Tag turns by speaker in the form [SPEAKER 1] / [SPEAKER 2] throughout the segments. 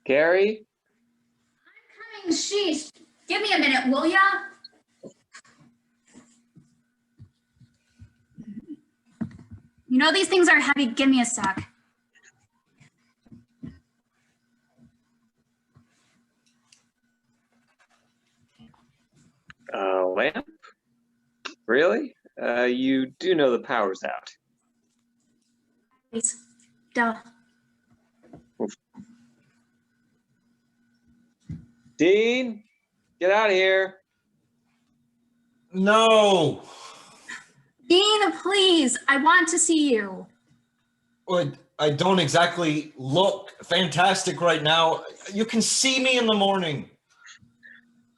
[SPEAKER 1] Gary?
[SPEAKER 2] Coming, sheesh. Give me a minute, will ya? You know these things are heavy. Give me a sec.
[SPEAKER 1] Lamp? Really? You do know the power's out.
[SPEAKER 2] Please. Duh.
[SPEAKER 1] Dean, get out of here.
[SPEAKER 3] No.
[SPEAKER 2] Dean, please. I want to see you.
[SPEAKER 3] Well, I don't exactly look fantastic right now. You can see me in the morning.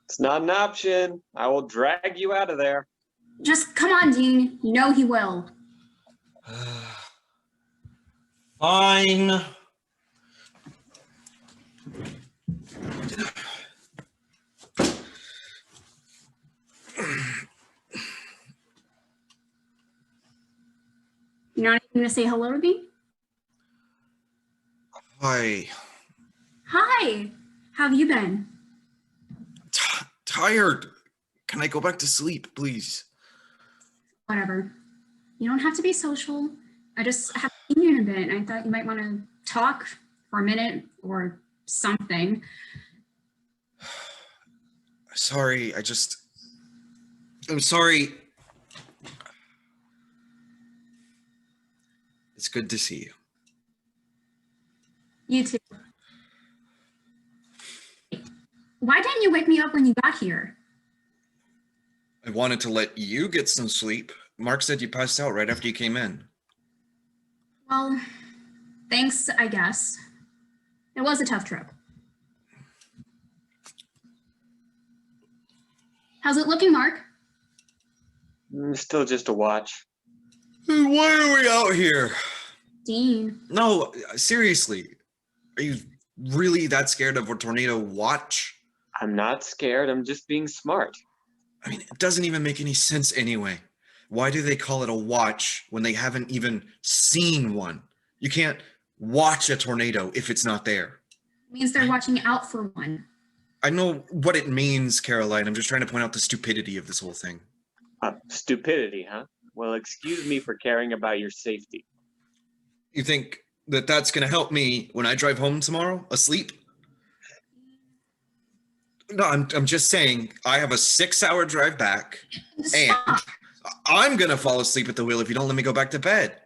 [SPEAKER 1] It's not an option. I will drag you out of there.
[SPEAKER 2] Just come on, Dean. You know he will.
[SPEAKER 3] Fine.
[SPEAKER 2] You're not even going to say hello to me?
[SPEAKER 4] Hi.
[SPEAKER 2] Hi. How have you been?
[SPEAKER 4] Tired. Can I go back to sleep, please?
[SPEAKER 2] Whatever. You don't have to be social. I just haven't seen you in a bit, and I thought you might want to talk for a minute or something.
[SPEAKER 4] Sorry, I'm sorry. It's good to see you.
[SPEAKER 2] You too. Why didn't you wake me up when you got here?
[SPEAKER 4] I wanted to let you get some sleep. Mark said you passed out right after you came in.
[SPEAKER 2] Well, thanks, I guess. It was a tough trip. How's it looking, Mark?
[SPEAKER 1] Still just a watch.
[SPEAKER 4] Why are we out here?
[SPEAKER 2] Dean.
[SPEAKER 4] No, seriously. Are you really that scared of a tornado watch?
[SPEAKER 1] I'm not scared. I'm just being smart.
[SPEAKER 4] I mean, it doesn't even make any sense anyway. Why do they call it a watch when they haven't even seen one? You can't watch a tornado if it's not there.
[SPEAKER 2] It means they're watching out for one.
[SPEAKER 4] I know what it means, Caroline. I'm just trying to point out the stupidity of this whole thing.
[SPEAKER 1] Stupidity, huh? Well, excuse me for caring about your safety.
[SPEAKER 4] You think that that's going to help me when I drive home tomorrow, asleep? No, I'm just saying I have a 6-hour drive back,
[SPEAKER 2] Stop.
[SPEAKER 4] and I'm going to fall asleep at the wheel if you don't let me go back to bed.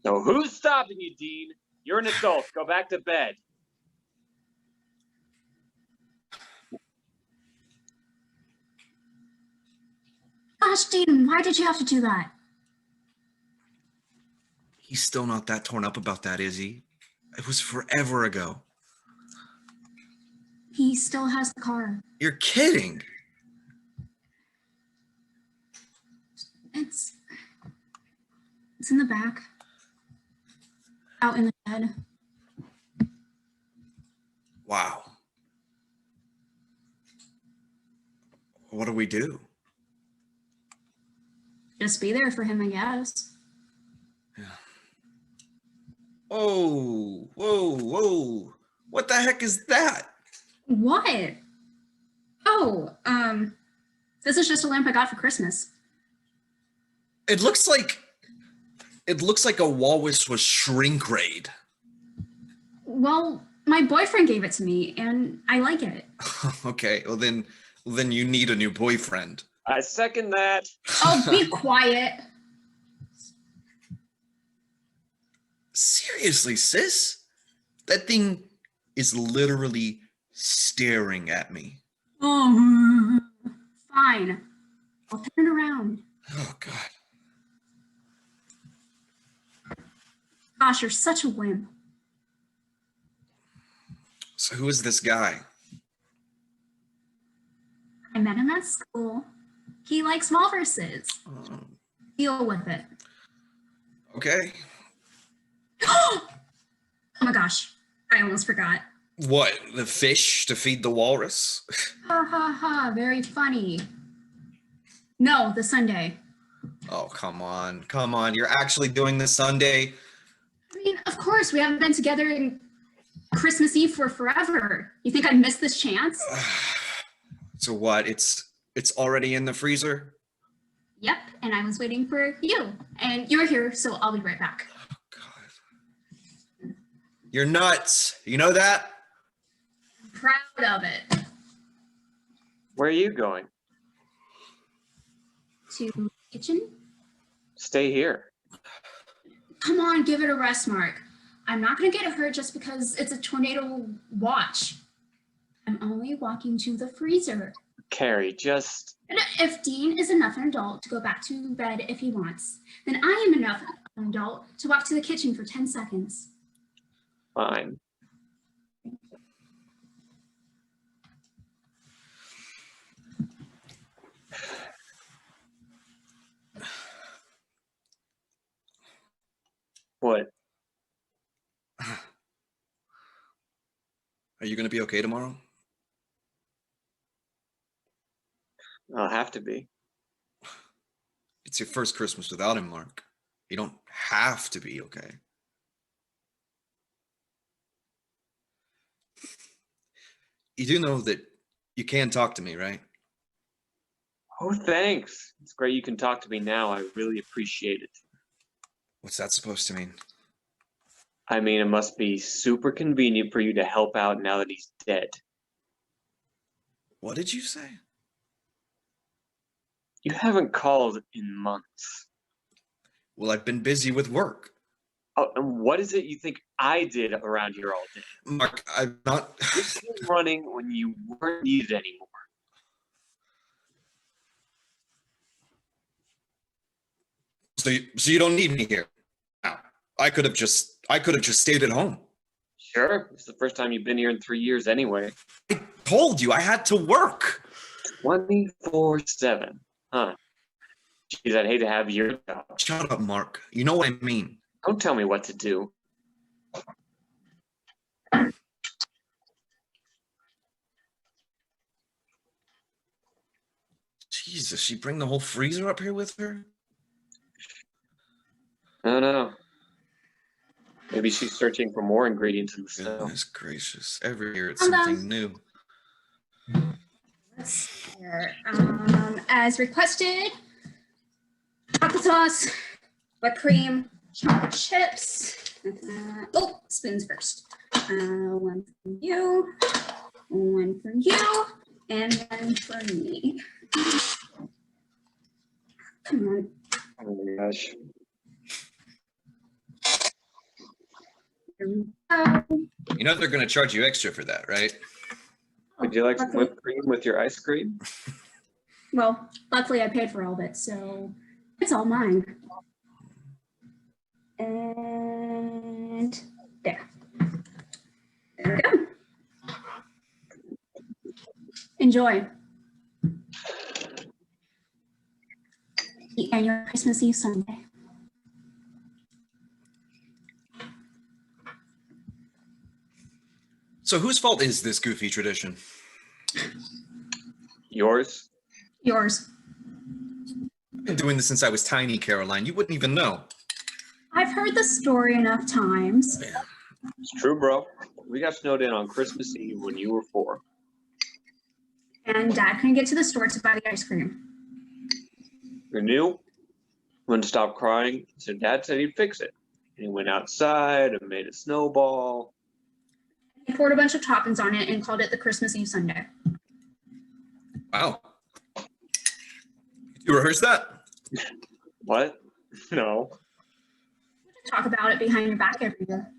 [SPEAKER 1] So who's stopping you, Dean? You're an adult. Go back to bed.
[SPEAKER 2] Gosh, Dean, why did you have to do that?
[SPEAKER 4] He's still not that torn up about that, is he? It was forever ago.
[SPEAKER 2] He still has the car.
[SPEAKER 4] You're kidding.
[SPEAKER 2] It's in the back. Out in the shed.
[SPEAKER 4] Wow. What do we do?
[SPEAKER 2] Just be there for him, I guess.
[SPEAKER 4] Yeah. Oh, whoa, whoa. What the heck is that?
[SPEAKER 2] What? Oh, this is just a lamp I got for Christmas.
[SPEAKER 4] It looks like a walrus was shrink rayed.
[SPEAKER 2] Well, my boyfriend gave it to me, and I like it.
[SPEAKER 4] Okay, well then you need a new boyfriend.
[SPEAKER 1] I second that.
[SPEAKER 2] Oh, be quiet.
[SPEAKER 4] Seriously, sis? That thing is literally staring at me.
[SPEAKER 2] Oh, fine. I'll turn it around.
[SPEAKER 4] Oh, God.
[SPEAKER 2] Gosh, you're such a wimp.
[SPEAKER 4] So who is this guy?
[SPEAKER 2] I met him at school. He likes walruses. Deal with it.
[SPEAKER 4] Okay.
[SPEAKER 2] Oh my gosh, I almost forgot.
[SPEAKER 4] What, the fish to feed the walrus?
[SPEAKER 2] Ha ha ha, very funny. No, the Sunday.
[SPEAKER 4] Oh, come on. You're actually doing this Sunday?
[SPEAKER 2] I mean, of course, we haven't been together in Christmas Eve for forever. You think I'd miss this chance?
[SPEAKER 4] So what? It's already in the freezer?
[SPEAKER 2] Yep, and I was waiting for you. And you're here, so I'll be right back.
[SPEAKER 4] Oh, God. You're nuts. You know that?
[SPEAKER 2] I'm proud of it.
[SPEAKER 1] Where are you going?
[SPEAKER 2] To the kitchen?
[SPEAKER 1] Stay here.
[SPEAKER 2] Come on, give it a rest, Mark. I'm not going to get hurt just because it's a tornado watch. I'm only walking to the freezer.
[SPEAKER 1] Carrie, just...
[SPEAKER 2] And if Dean is enough an adult to go back to bed if he wants, then I am enough an adult to walk to the kitchen for 10 seconds.
[SPEAKER 1] Fine. What?
[SPEAKER 4] Are you going to be okay tomorrow?
[SPEAKER 1] I'll have to be.
[SPEAKER 4] It's your first Christmas without him, Mark. You don't have to be okay. You do know that you can talk to me, right?
[SPEAKER 1] Oh, thanks. It's great you can talk to me now. I really appreciate it.
[SPEAKER 4] What's that supposed to mean?
[SPEAKER 1] I mean, it must be super convenient for you to help out now that he's dead.
[SPEAKER 4] What did you say?
[SPEAKER 1] You haven't called in months.
[SPEAKER 4] Well, I've been busy with work.
[SPEAKER 1] Oh, and what is it you think I did around here all day?
[SPEAKER 4] Mark, I'm not...
[SPEAKER 1] This was running when you weren't needed anymore.
[SPEAKER 4] So you don't need me here now. I could have just stayed at home.
[SPEAKER 1] Sure, it's the first time you've been here in 3 years anyway.
[SPEAKER 4] I told you I had to work.
[SPEAKER 1] 24/7, huh? Geez, I'd hate to have your job.
[SPEAKER 4] Shut up, Mark. You know what I mean.
[SPEAKER 1] Don't tell me what to do.
[SPEAKER 4] Jesus, she bring the whole freezer up here with her?
[SPEAKER 1] I don't know. Maybe she's searching for more ingredients in the snow.
[SPEAKER 4] Goodness gracious. Every year it's
[SPEAKER 2] Hello.
[SPEAKER 4] something new.
[SPEAKER 2] Let's see here. As requested, chocolate sauce, whipped cream, chocolate chips. Oh, spoons first. One for you, one for you, and one for me. Come on.
[SPEAKER 1] Oh my gosh.
[SPEAKER 2] Here we go.
[SPEAKER 4] You know they're going to charge you extra for that, right?
[SPEAKER 1] Would you like some
[SPEAKER 2] Luckily-
[SPEAKER 1] whipped cream with your ice cream?
[SPEAKER 2] Well, luckily I paid for all of it, so it's all mine. And there. There we go. Enjoy. And your Christmas Eve Sunday.
[SPEAKER 4] So whose fault is this goofy tradition?
[SPEAKER 1] Yours?
[SPEAKER 2] Yours.
[SPEAKER 4] I've been doing this since I was tiny, Caroline. You wouldn't even know.
[SPEAKER 2] I've heard the story enough times.
[SPEAKER 1] It's true, bro. We got snowed in on Christmas Eve when you were 4.
[SPEAKER 2] And Dad couldn't get to the store to buy the ice cream.
[SPEAKER 1] You knew when to stop crying, so Dad said he'd fix it. And he went outside and made a snowball.
[SPEAKER 2] He poured a bunch of toppings on it and called it the Christmas Eve Sunday.
[SPEAKER 4] Wow. You rehearsed that?
[SPEAKER 1] What? No.
[SPEAKER 2] Talk about it behind your back every year.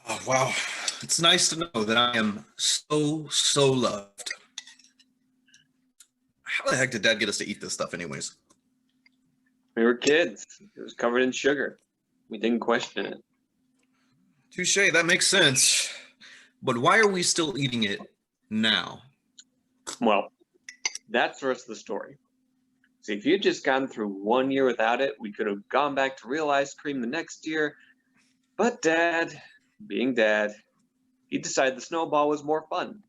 [SPEAKER 4] Oh, wow. It's nice to know that I am so loved. How the heck did Dad get us to eat this stuff anyways?
[SPEAKER 1] We were kids. It was covered in sugar. We didn't question it.
[SPEAKER 4] Touche, that makes sense. But why are we still eating it now?
[SPEAKER 1] Well, that's the rest of the story. See, if you'd just gotten through 1 year without it, we could have gone back to real ice cream the next year. But Dad, being Dad, he decided the snowball was more fun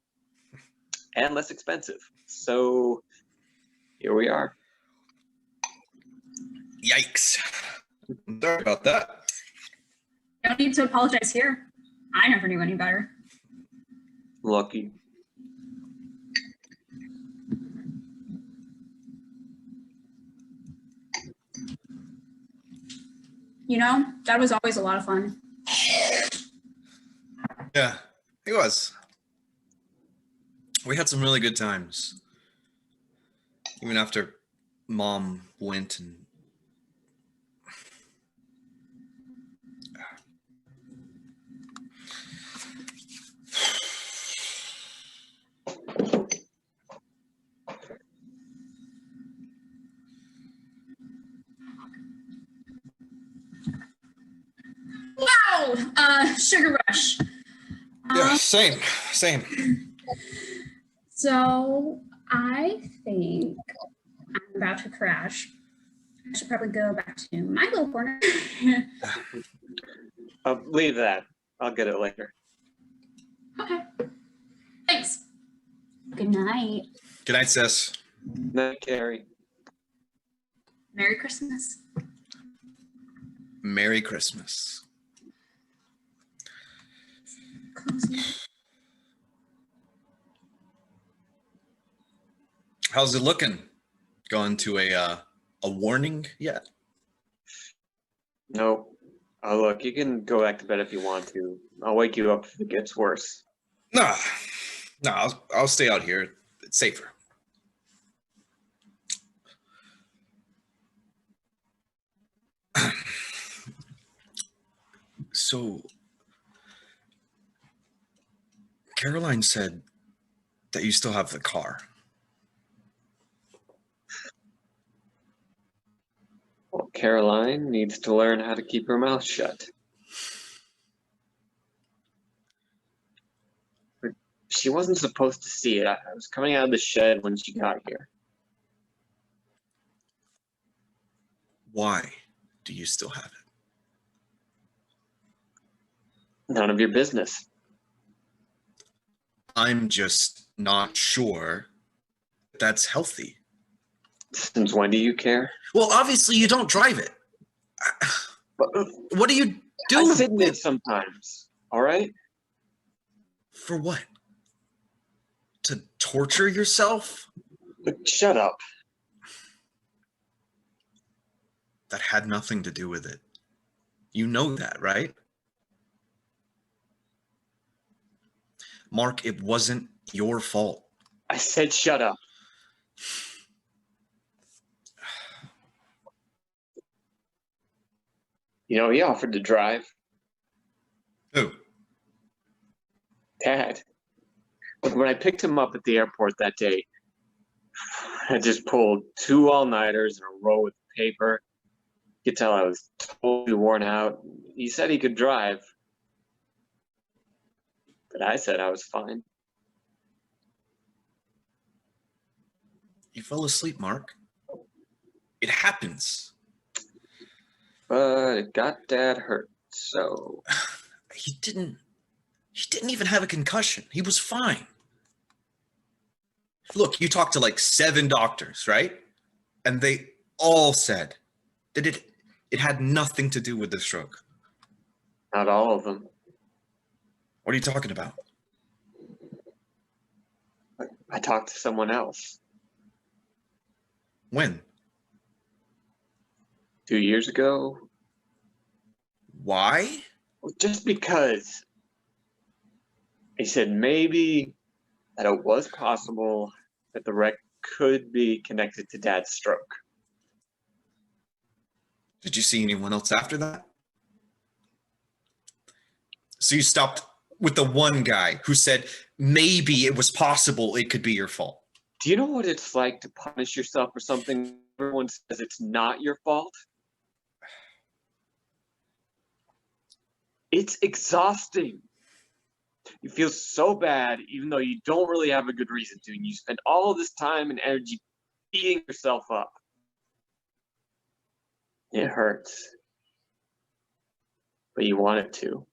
[SPEAKER 1] and less expensive. So here we are.
[SPEAKER 4] Yikes. I'm sorry about that.
[SPEAKER 2] No need to apologize here. I never knew any better.
[SPEAKER 1] Lucky.
[SPEAKER 2] You know, that was always a lot of fun.
[SPEAKER 4] Yeah, it was. We had some really good times. Even after Mom went and
[SPEAKER 2] Wow, Sugar Rush.
[SPEAKER 4] yeah, same.
[SPEAKER 2] So I think I'm about to crash. I should probably go back to my little corner.
[SPEAKER 1] Leave that. I'll get it later.
[SPEAKER 2] Okay. Thanks. Good night.
[SPEAKER 4] Good night, sis.
[SPEAKER 1] Night, Carrie.
[SPEAKER 2] Merry Christmas.
[SPEAKER 4] Merry Christmas.
[SPEAKER 2] Closing.
[SPEAKER 4] How's it looking? Gone to a warning yet?
[SPEAKER 1] No. Oh, look, you can go back to bed if you want to. I'll wake you up if it gets worse.
[SPEAKER 4] Nah, I'll stay out here. It's safer. So, Caroline said that you still have the car.
[SPEAKER 1] Well, Caroline needs to learn how to keep her mouth shut. But she wasn't supposed to see it. I was coming out of the shed when she got here.
[SPEAKER 4] Why do you still have it?
[SPEAKER 1] None of your business.
[SPEAKER 4] I'm just not sure that's healthy.
[SPEAKER 1] Since when do you care?
[SPEAKER 4] Well, obviously you don't drive it.
[SPEAKER 1] But,
[SPEAKER 4] What do you do
[SPEAKER 1] I
[SPEAKER 4] with
[SPEAKER 1] sit in
[SPEAKER 4] it?
[SPEAKER 1] it sometimes, all right?
[SPEAKER 4] For what? To torture yourself?
[SPEAKER 1] But shut up.
[SPEAKER 4] That had nothing to do with it. You know that, right? Mark, it wasn't your fault.
[SPEAKER 1] I said shut up. You know, he offered to drive.
[SPEAKER 4] Who?
[SPEAKER 1] Dad. When I picked him up at the airport that day, I just pulled 2 all-nighters in a row with paper. You could tell I was totally worn out. He said he could drive, but I said I was fine.
[SPEAKER 4] You fell asleep, Mark. It happens.
[SPEAKER 1] But it got Dad hurt, so
[SPEAKER 4] He didn't even have a concussion. He was fine. Look, you talked to like 7 doctors, right? And they all said that it had nothing to do with the stroke.
[SPEAKER 1] not all of them.
[SPEAKER 4] What are you talking about?
[SPEAKER 1] I talked to someone else
[SPEAKER 4] When?
[SPEAKER 1] 2 years ago.
[SPEAKER 4] Why?
[SPEAKER 1] Well, just because he said maybe that it was possible that the wreck could be connected to Dad's stroke.
[SPEAKER 4] Did you see anyone else after that? So you stopped with the one guy who said maybe it was possible it could be your fault.
[SPEAKER 1] Do you know what it's like to punish yourself for something everyone says it's not your fault? It's exhausting. You feel so bad even though you don't really have a good reason to, and you spend all of this time and energy beating yourself up. It hurts. But you want it to.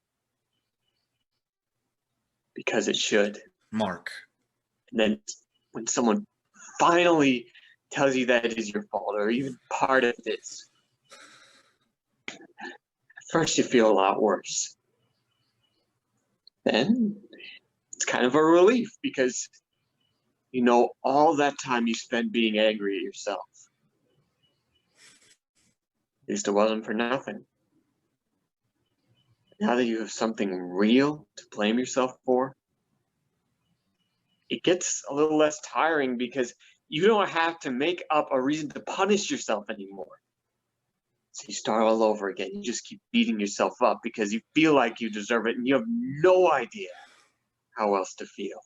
[SPEAKER 1] Because it should.
[SPEAKER 4] Mark,
[SPEAKER 1] And then when someone finally tells you that it is your fault or even part of this, at first you feel a lot worse. then it's kind of a relief because you know all that time you spent being angry at yourself. At least it wasn't for nothing. Now that you have something real to blame yourself for, it gets a little less tiring because you don't have to make up a reason to punish yourself anymore. So you start all over again. You just keep beating yourself up because you feel like you deserve it and you have no idea how else to feel.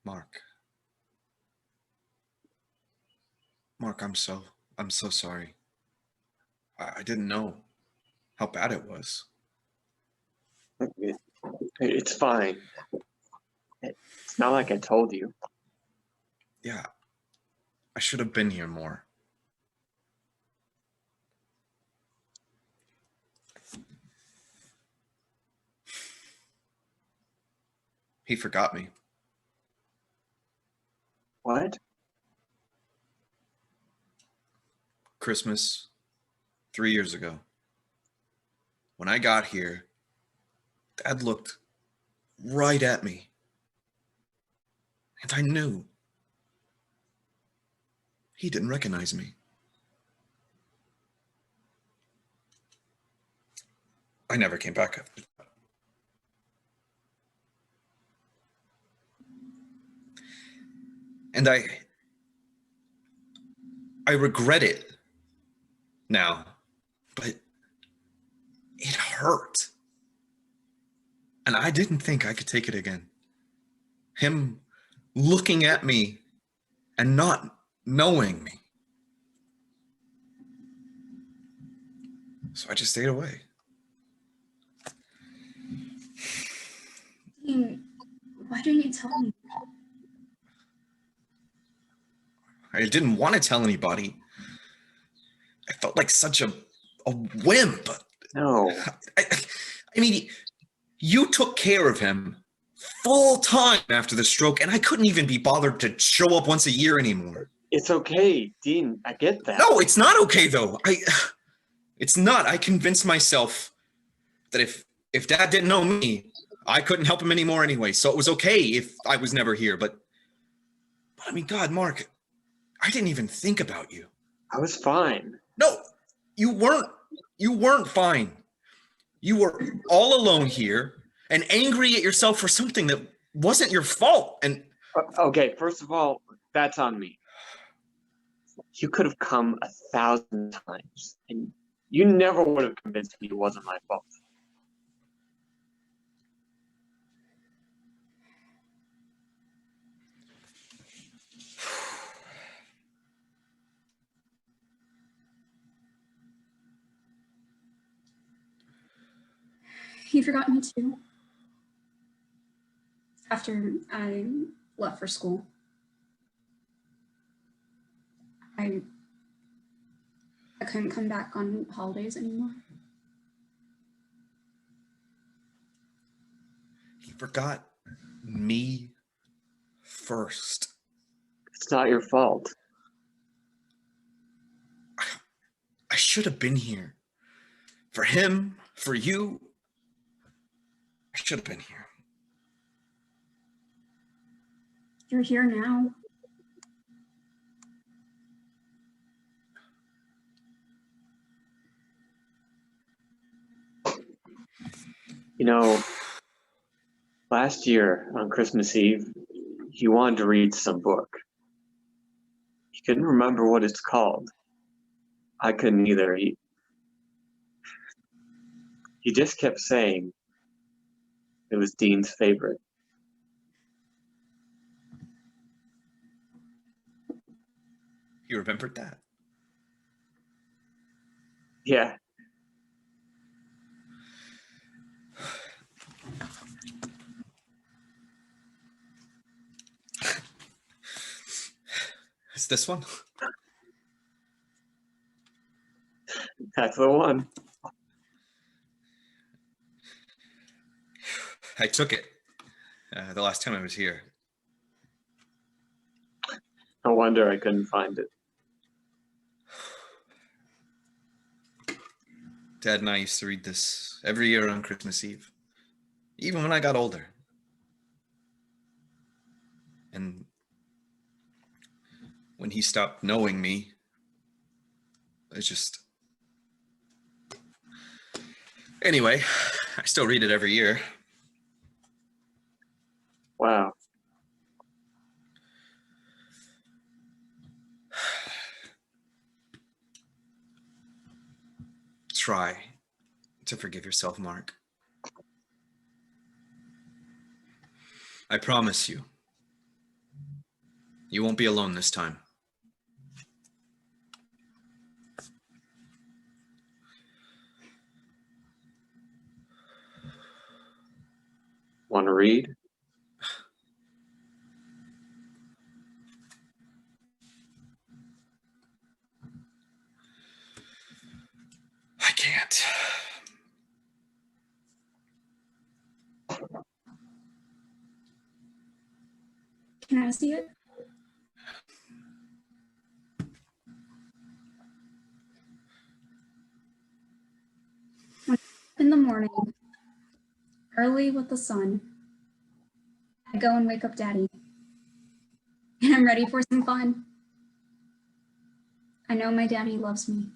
[SPEAKER 4] Mark. Mark, I'm so sorry. I didn't know how bad it was.
[SPEAKER 1] It's fine. It's not like I told you.
[SPEAKER 4] Yeah, I should have been here more. He forgot me.
[SPEAKER 1] What?
[SPEAKER 4] Christmas 3 years ago. When I got here, Dad looked right at me. And I knew he didn't recognize me. I never came back after that. And I regret it now, but it hurt. And I didn't think I could take it again. Him looking at me and not knowing me. So I just stayed away.
[SPEAKER 2] Dean, why didn't you tell me?
[SPEAKER 4] I didn't want to tell anybody. I felt like such a wimp.
[SPEAKER 1] No.
[SPEAKER 4] I mean, you took care of him full time after the stroke, and I couldn't even be bothered to show up once a year anymore.
[SPEAKER 1] It's okay, Dean. I get that.
[SPEAKER 4] No, it's not okay though. It's not. I convinced myself that if Dad didn't know me, I couldn't help him anymore anyway. So it was okay if I was never here. But I mean, God, Mark, I didn't even think about you.
[SPEAKER 1] I was fine.
[SPEAKER 4] No, you weren't. You weren't fine. You were all alone here and angry at yourself for something that wasn't your fault. And
[SPEAKER 1] Okay, first of all, that's on me. You could have come 1,000 times, and you never would have convinced me it wasn't my fault.
[SPEAKER 2] He forgot me too. After I left for school. I couldn't come back on holidays anymore.
[SPEAKER 4] he forgot me first.
[SPEAKER 1] It's not your fault.
[SPEAKER 4] I should have been here. For him, for you. I should have been here.
[SPEAKER 2] You're here now.
[SPEAKER 1] You know, last year on Christmas Eve, he wanted to read some book. He couldn't remember what it's called. I couldn't either. He just kept saying it was Dean's favorite.
[SPEAKER 4] You remembered that?
[SPEAKER 1] Yeah.
[SPEAKER 4] Is this one?
[SPEAKER 1] That's the one.
[SPEAKER 4] I took it the last time I was here.
[SPEAKER 1] No wonder I couldn't find it.
[SPEAKER 4] Dad and I used to read this every year on Christmas Eve, even when I got older. And when he stopped knowing me, it's just... Anyway, I still read it every year.
[SPEAKER 1] Wow.
[SPEAKER 4] Try to forgive yourself, Mark. I promise you, you won't be alone this time.
[SPEAKER 1] Want to read?
[SPEAKER 4] I can't.
[SPEAKER 2] Can I see it? In the morning, early with the sun, I go and wake up Daddy. And I'm ready for some fun. I know my daddy loves me.